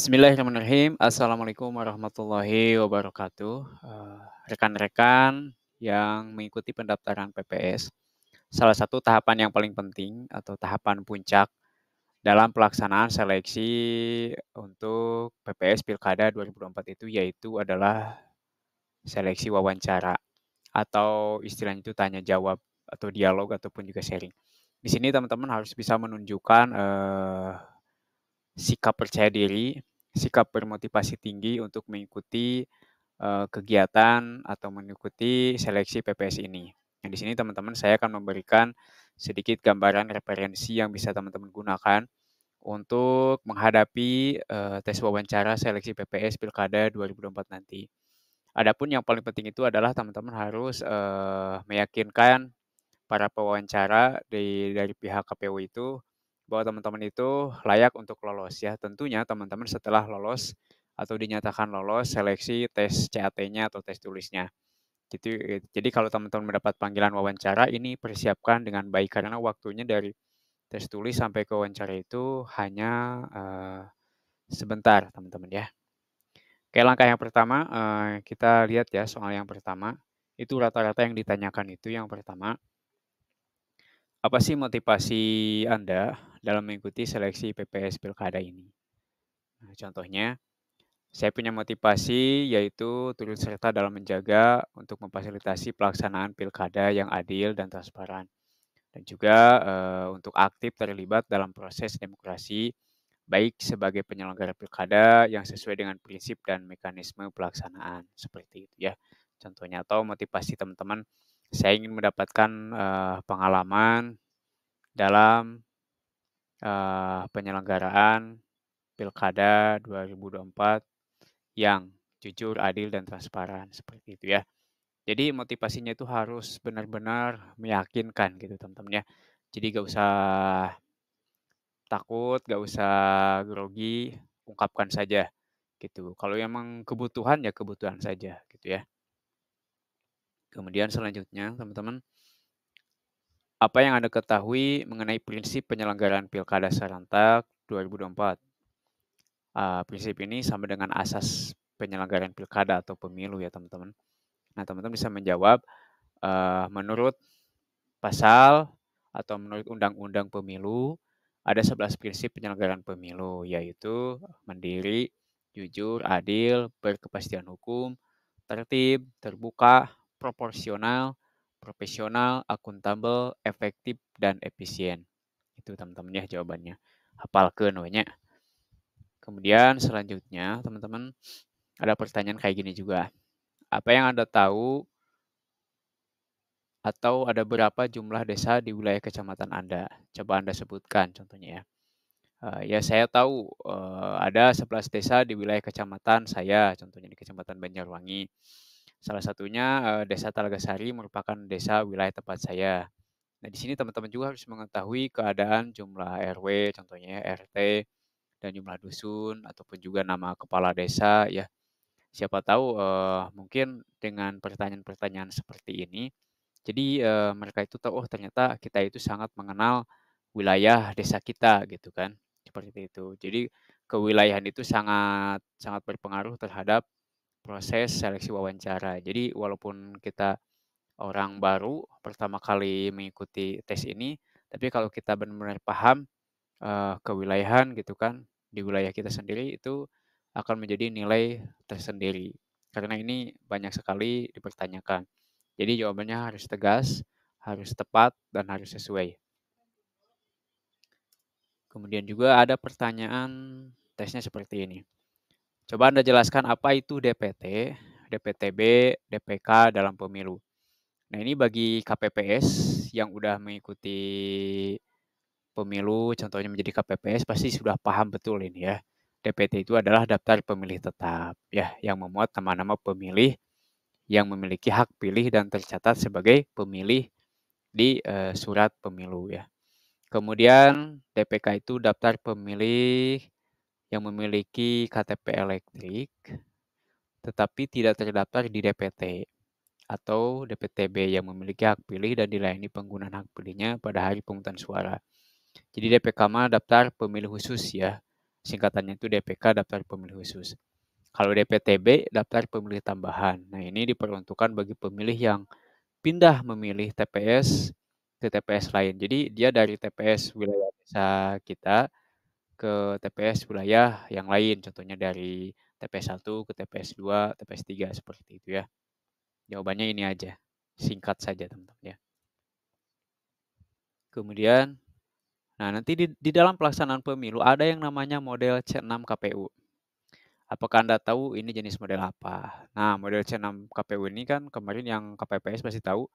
Bismillahirrahmanirrahim. Assalamualaikum warahmatullahi wabarakatuh. Rekan-rekan yang mengikuti pendaftaran PPS, salah satu tahapan yang paling penting atau tahapan puncak dalam pelaksanaan seleksi untuk PPS Pilkada 2024 itu yaitu adalah seleksi wawancara atau istilahnya itu tanya jawab atau dialog ataupun juga sharing. Di sini teman-teman harus bisa menunjukkan, sikap percaya diri, sikap bermotivasi tinggi untuk mengikuti, kegiatan atau mengikuti seleksi PPS ini. Nah, di sini teman-teman saya akan memberikan sedikit gambaran referensi yang bisa teman-teman gunakan untuk menghadapi, tes wawancara seleksi PPS Pilkada 2024 nanti. Adapun yang paling penting itu adalah teman-teman harus, meyakinkan para pewawancara dari pihak KPU itu, bahwa teman-teman itu layak untuk lolos ya. Tentunya teman-teman setelah lolos atau dinyatakan lolos seleksi tes CAT-nya atau tes tulisnya. Gitu, jadi kalau teman-teman mendapat panggilan wawancara ini persiapkan dengan baik karena waktunya dari tes tulis sampai ke wawancara itu hanya, sebentar teman-teman ya. Oke, langkah yang pertama, kita lihat ya soal yang pertama, itu rata-rata yang ditanyakan itu yang pertama, apa sih motivasi Anda dalam mengikuti seleksi PPS Pilkada ini? Nah, contohnya, saya punya motivasi yaitu turut serta dalam menjaga untuk memfasilitasi pelaksanaan pilkada yang adil dan transparan, dan juga untuk aktif terlibat dalam proses demokrasi, baik sebagai penyelenggara pilkada yang sesuai dengan prinsip dan mekanisme pelaksanaan, seperti itu ya. Contohnya atau motivasi teman-teman, saya ingin mendapatkan pengalaman dalam penyelenggaraan pilkada 2024 yang jujur, adil, dan transparan, seperti itu ya. Jadi motivasinya itu harus benar-benar meyakinkan gitu teman-teman ya. Jadi gak usah takut, gak usah grogi, ungkapkan saja gitu. Kalau emang kebutuhan, ya kebutuhan saja gitu ya. Kemudian selanjutnya teman-teman, apa yang Anda ketahui mengenai prinsip penyelenggaraan pilkada serentak 2024? Prinsip ini sama dengan asas penyelenggaraan pilkada atau pemilu ya teman-teman. Nah, teman-teman bisa menjawab, menurut pasal atau menurut Undang-Undang Pemilu, ada 11 prinsip penyelenggaraan pemilu, yaitu mandiri, jujur, adil, berkepastian hukum, tertib, terbuka, proporsional, profesional, akuntabel, efektif, dan efisien. Itu teman-teman ya jawabannya. Hafalkeun we nya. Kemudian selanjutnya teman-teman, ada pertanyaan kayak gini juga, apa yang Anda tahu atau ada berapa jumlah desa di wilayah kecamatan Anda? Coba Anda sebutkan contohnya ya. Ya saya tahu, ada 11 desa di wilayah kecamatan saya, contohnya di Kecamatan Banjarwangi. Salah satunya, Desa Talagasari merupakan desa wilayah tempat saya. Nah, di sini teman-teman juga harus mengetahui keadaan jumlah RW, contohnya ya, RT, dan jumlah dusun, ataupun juga nama kepala desa ya. Siapa tahu, mungkin dengan pertanyaan-pertanyaan seperti ini, jadi, mereka itu tahu, oh ternyata kita itu sangat mengenal wilayah desa kita gitu kan, seperti itu. Jadi kewilayahan itu sangat sangat berpengaruh terhadap proses seleksi wawancara. Jadi walaupun kita orang baru pertama kali mengikuti tes ini, tapi kalau kita benar-benar paham, kewilayahan gitu kan, di wilayah kita sendiri itu akan menjadi nilai tersendiri. Karena ini banyak sekali dipertanyakan. Jadi jawabannya harus tegas, harus tepat, dan harus sesuai. Kemudian juga ada pertanyaan tesnya seperti ini. Coba Anda jelaskan apa itu DPT, DPTB, DPK dalam pemilu. Nah, ini bagi KPPS yang udah mengikuti pemilu, contohnya menjadi KPPS pasti sudah paham betul ini ya. DPT itu adalah daftar pemilih tetap ya, yang memuat nama-nama pemilih yang memiliki hak pilih dan tercatat sebagai pemilih di, surat pemilu ya. Kemudian DPK itu daftar pemilih yang memiliki KTP elektrik, tetapi tidak terdaftar di DPT, atau DPTB yang memiliki hak pilih dan dilayani penggunaan hak pilihnya pada hari pemungutan suara. Jadi DPK mah daftar pemilih khusus ya, Singkatannya itu DPK, Daftar Pemilih Khusus. Kalau DPTB, Daftar Pemilih Tambahan. Nah, ini diperuntukkan bagi pemilih yang pindah memilih TPS ke TPS lain. Jadi dia dari TPS wilayah desa kita ke TPS wilayah yang lain, contohnya dari TPS 1 ke TPS 2, TPS 3, seperti itu ya. Jawabannya ini aja, singkat saja teman-teman ya. Kemudian, nah nanti di dalam pelaksanaan pemilu ada yang namanya model C6 KPU. Apakah Anda tahu ini jenis model apa? Nah, model C6 KPU ini kan kemarin yang KPPS pasti tahu,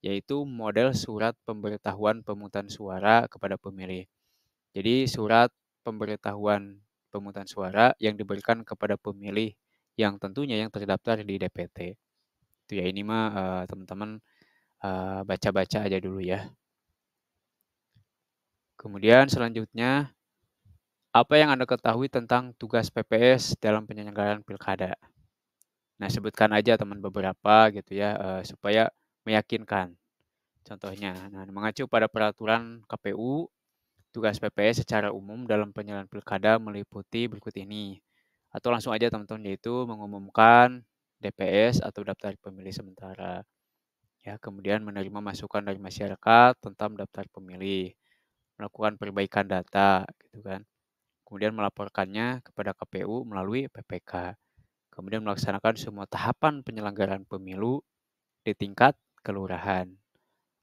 yaitu model surat pemberitahuan pemungutan suara kepada pemilih. Jadi surat pemberitahuan pemungutan suara yang diberikan kepada pemilih yang tentunya yang terdaftar di DPT. Itu ya, ini mah teman-teman baca-baca aja dulu ya. Kemudian selanjutnya, apa yang Anda ketahui tentang tugas PPS dalam penyelenggaraan pilkada? Nah, sebutkan aja teman beberapa gitu ya, supaya meyakinkan. Contohnya, nah mengacu pada peraturan KPU, tugas PPS secara umum dalam penyelenggaraan pilkada meliputi berikut ini. Atau langsung aja teman-teman, yaitu mengumumkan DPS atau daftar pemilih sementara. Ya, kemudian menerima masukan dari masyarakat tentang daftar pemilih, melakukan perbaikan data gitu kan. Kemudian melaporkannya kepada KPU melalui PPK. Kemudian melaksanakan semua tahapan penyelenggaraan pemilu di tingkat kelurahan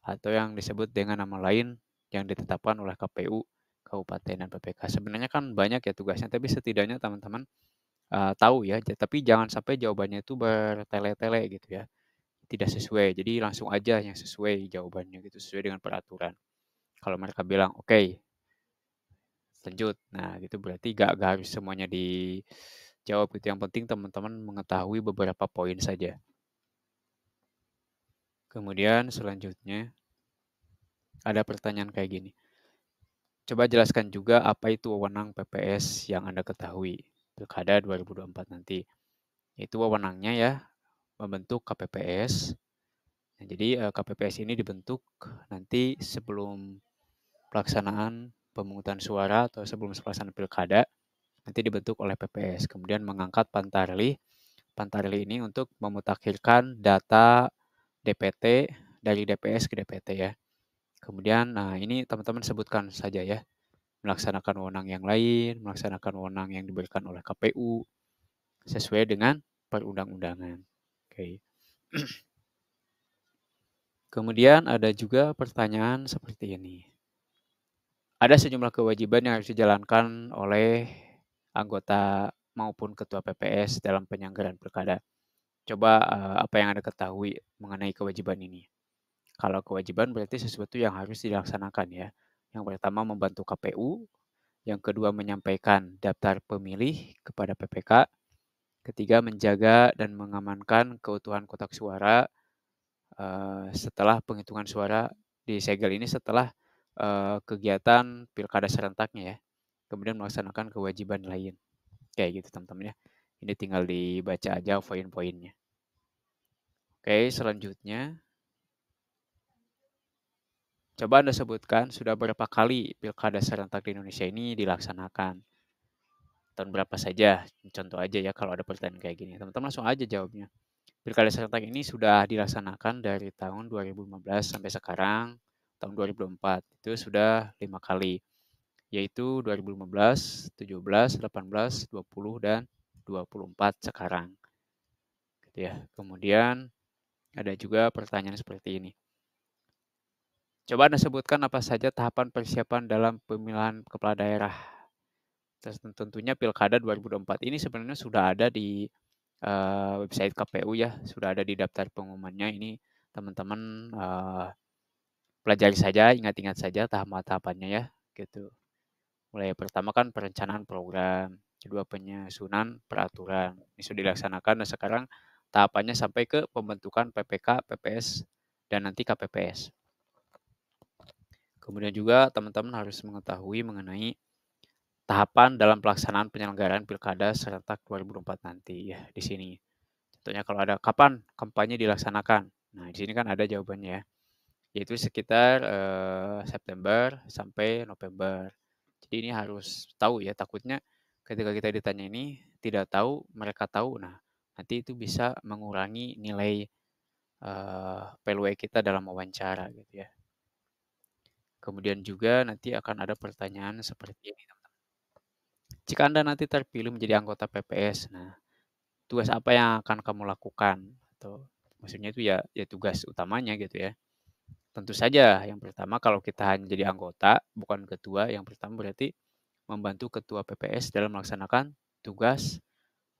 atau yang disebut dengan nama lain yang ditetapkan oleh KPU Kabupaten dan PPK. Sebenarnya kan banyak ya tugasnya, tapi setidaknya teman-teman tahu ya, tapi jangan sampai jawabannya itu bertele-tele gitu ya, tidak sesuai. Jadi langsung aja yang sesuai jawabannya gitu, sesuai dengan peraturan. Kalau mereka bilang, "Oke, lanjut." Nah, gitu berarti nggak harus semuanya dijawab gitu, yang penting teman-teman mengetahui beberapa poin saja. Kemudian selanjutnya ada pertanyaan kayak gini, "Coba jelaskan juga apa itu wewenang PPS yang Anda ketahui, Pilkada 2024 nanti." Itu wewenangnya ya, membentuk KPPS. Nah, jadi, KPPS ini dibentuk nanti sebelum pelaksanaan pemungutan suara atau sebelum pelaksanaan pilkada, nanti dibentuk oleh PPS. Kemudian mengangkat Pantarlih. Pantarlih ini untuk memutakhirkan data DPT dari DPS ke DPT ya. Kemudian, nah ini teman-teman sebutkan saja ya, melaksanakan wewenang yang lain, melaksanakan wewenang yang diberikan oleh KPU, sesuai dengan perundang-undangan. Oke. Kemudian ada juga pertanyaan seperti ini. Ada sejumlah kewajiban yang harus dijalankan oleh anggota maupun ketua PPS dalam penyelenggaraan pilkada. Coba apa yang Anda ketahui mengenai kewajiban ini? Kalau kewajiban berarti sesuatu yang harus dilaksanakan ya. Yang pertama membantu KPU, yang kedua menyampaikan daftar pemilih kepada PPK, ketiga menjaga dan mengamankan keutuhan kotak suara setelah penghitungan suara di segel ini setelah kegiatan pilkada serentaknya ya. Kemudian melaksanakan kewajiban lain. Kayak gitu teman-teman ya. Ini tinggal dibaca aja poin-poinnya. Oke, selanjutnya coba Anda sebutkan sudah berapa kali pilkada serentak di Indonesia ini dilaksanakan. Tahun berapa saja? Contoh aja ya kalau ada pertanyaan kayak gini. Teman-teman langsung aja jawabnya. Pilkada serentak ini sudah dilaksanakan dari tahun 2015 sampai sekarang, tahun 2024. Itu sudah 5 kali, yaitu 2015, 17, 18, 20, dan 24 sekarang. Gitu ya. Kemudian ada juga pertanyaan seperti ini. Coba Anda sebutkan apa saja tahapan persiapan dalam pemilihan kepala daerah. Tentunya Pilkada 2024 ini sebenarnya sudah ada di website KPU ya, sudah ada di daftar pengumumannya. Ini teman-teman pelajari saja, ingat-ingat saja tahapan-tahapannya ya, gitu. Mulai pertama kan perencanaan program, kedua penyusunan peraturan. Ini sudah dilaksanakan dan sekarang tahapannya sampai ke pembentukan PPK, PPS, dan nanti KPPS. Kemudian juga teman-teman harus mengetahui mengenai tahapan dalam pelaksanaan penyelenggaraan Pilkada serentak 2024 nanti ya di sini. Contohnya kalau ada kapan kampanye dilaksanakan. Nah, di sini kan ada jawabannya ya, yaitu sekitar September sampai November. Jadi ini harus tahu ya, takutnya Ketika kita ditanya ini, tidak tahu, mereka tahu, nah nanti itu bisa mengurangi nilai, PLW kita dalam wawancara gitu ya. Kemudian juga nanti akan ada pertanyaan seperti ini, jika Anda nanti terpilih menjadi anggota PPS, nah tugas apa yang akan kamu lakukan? Atau maksudnya itu ya tugas utamanya gitu ya. Tentu saja yang pertama kalau kita hanya jadi anggota, bukan ketua, yang pertama berarti membantu ketua PPS dalam melaksanakan tugas,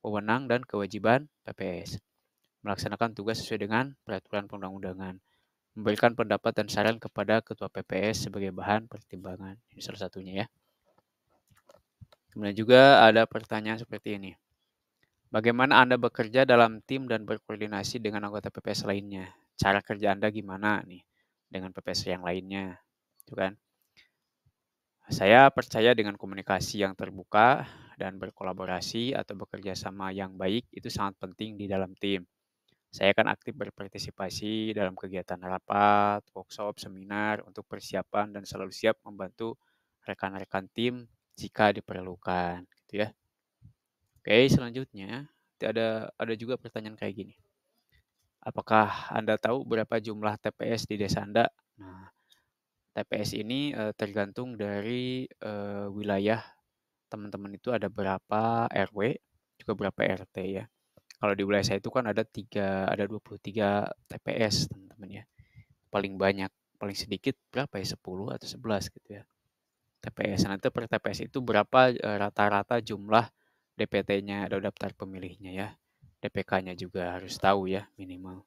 wewenang, dan kewajiban PPS. Melaksanakan tugas sesuai dengan peraturan perundang-undangan. Memberikan pendapat dan saran kepada ketua PPS sebagai bahan pertimbangan. Ini salah satunya ya. Kemudian juga ada pertanyaan seperti ini. Bagaimana Anda bekerja dalam tim dan berkoordinasi dengan anggota PPS lainnya? Cara kerja Anda gimana nih dengan PPS yang lainnya? Itu kan. Saya percaya dengan komunikasi yang terbuka dan berkolaborasi atau bekerja sama yang baik itu sangat penting di dalam tim. Saya akan aktif berpartisipasi dalam kegiatan rapat, workshop, seminar untuk persiapan dan selalu siap membantu rekan-rekan tim jika diperlukan, gitu ya. Oke, selanjutnya ada juga pertanyaan kayak gini. Apakah Anda tahu berapa jumlah TPS di desa Anda? Nah, TPS ini tergantung dari wilayah teman-teman itu ada berapa RW, juga berapa RT ya. Kalau di wilayah saya itu kan ada 23 TPS teman-teman ya. Paling banyak, paling sedikit berapa ya, 10 atau 11 gitu ya, TPS. Nanti per TPS itu berapa, rata-rata jumlah DPT-nya atau daftar pemilihnya ya. DPK-nya juga harus tahu ya minimal.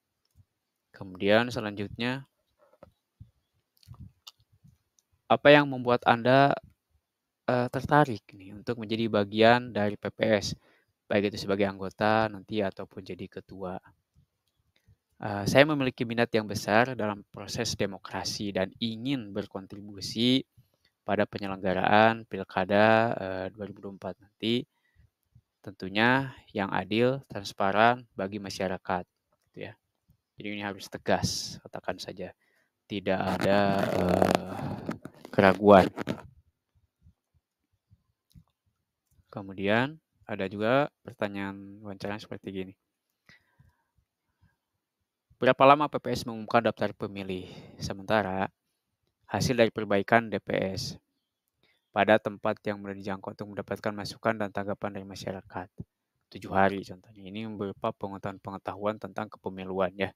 Kemudian selanjutnya, apa yang membuat Anda, tertarik nih untuk menjadi bagian dari PPS? Baik itu sebagai anggota nanti ataupun jadi ketua. Saya memiliki minat yang besar dalam proses demokrasi dan ingin berkontribusi pada penyelenggaraan pilkada 2024 nanti, tentunya yang adil, transparan bagi masyarakat, gitu ya. Jadi ini harus tegas, katakan saja, tidak ada keraguan. Kemudian ada juga pertanyaan wawancara seperti gini. Berapa lama PPS mengumumkan daftar pemilih? Sementara hasil dari perbaikan DPS pada tempat yang mudah dijangkau untuk mendapatkan masukan dan tanggapan dari masyarakat. 7 hari contohnya. Ini berupa pengetahuan tentang kepemiluan ya.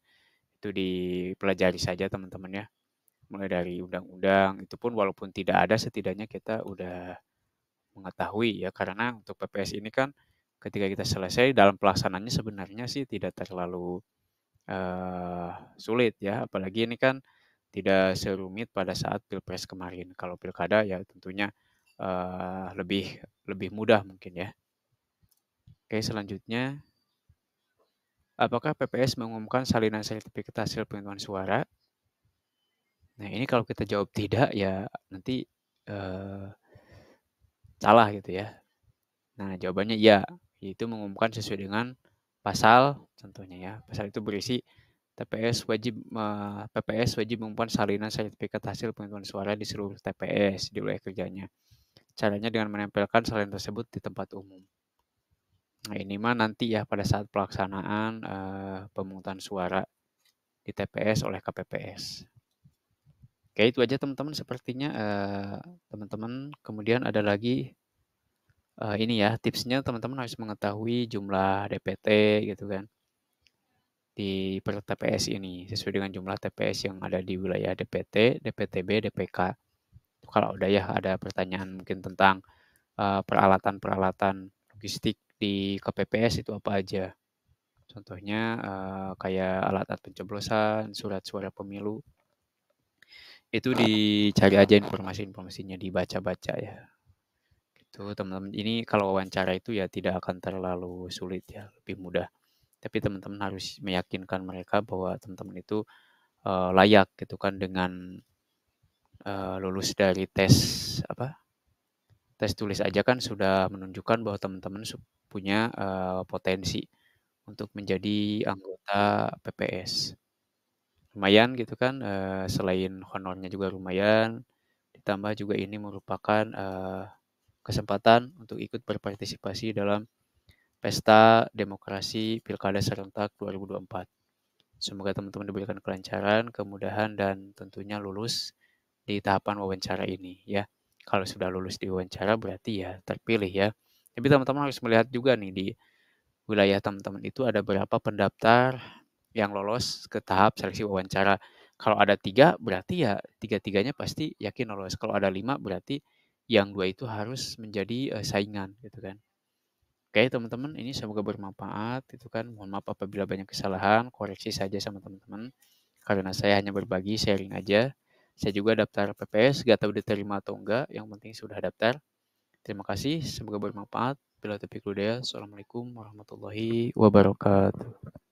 Itu dipelajari saja teman-teman ya. Mulai dari undang-undang, itu pun walaupun tidak ada setidaknya kita udah mengetahui ya. Karena untuk PPS ini kan ketika kita selesai dalam pelaksanaannya sebenarnya sih tidak terlalu sulit ya. Apalagi ini kan tidak serumit pada saat pilpres kemarin. Kalau pilkada ya tentunya lebih lebih mudah mungkin ya. Oke, selanjutnya, apakah PPS mengumumkan salinan sertifikat hasil penghitungan suara? Nah, ini kalau kita jawab tidak ya nanti eh, salah gitu ya. Nah, jawabannya iya, yaitu mengumumkan sesuai dengan pasal contohnya ya. Pasal itu berisi PPS wajib mengumumkan salinan sertifikat hasil penghitungan suara di seluruh TPS di wilayah kerjanya. Caranya dengan menempelkan salin tersebut di tempat umum. Nah, ini mah nanti ya pada saat pelaksanaan pemungutan suara di TPS oleh KPPS. Oke, itu aja teman-teman sepertinya teman-teman. Kemudian ada lagi ini ya tipsnya teman-teman harus mengetahui jumlah DPT gitu kan di per TPS ini sesuai dengan jumlah TPS yang ada di wilayah DPT, DPTB, DPK. Kalau udah ya ada pertanyaan mungkin tentang peralatan-peralatan logistik di KPPS itu apa aja. Contohnya kayak alat-alat pencoblosan, surat suara pemilu. Itu dicari aja informasi-informasinya, dibaca-baca ya. Gitu teman-teman. Ini kalau wawancara itu ya tidak akan terlalu sulit ya, lebih mudah. Tapi teman-teman harus meyakinkan mereka bahwa teman-teman itu layak gitu kan dengan lulus dari tes apa? Tes tulis aja kan sudah menunjukkan bahwa teman-teman punya potensi untuk menjadi anggota PPS. Lumayan gitu kan, selain honornya juga lumayan, ditambah juga ini merupakan kesempatan untuk ikut berpartisipasi dalam pesta demokrasi Pilkada serentak 2024. Semoga teman-teman diberikan kelancaran, kemudahan, dan tentunya lulus di tahapan wawancara ini ya. Kalau sudah lulus di wawancara berarti ya terpilih ya. Tapi teman-teman harus melihat juga nih di wilayah teman-teman itu ada berapa pendaftar yang lolos ke tahap seleksi wawancara. Kalau ada 3 berarti ya tiga-tiganya pasti yakin lolos. Kalau ada 5 berarti yang 2 itu harus menjadi, saingan gitu kan. Oke teman-teman, ini semoga bermanfaat itu kan. Mohon maaf apabila banyak kesalahan, koreksi saja sama teman-teman. Karena saya hanya berbagi, sharing aja. Saya juga daftar PPS, gak tahu diterima atau enggak, yang penting sudah daftar. Terima kasih, semoga bermanfaat. Bila taufiq hidayah. Assalamualaikum warahmatullahi wabarakatuh.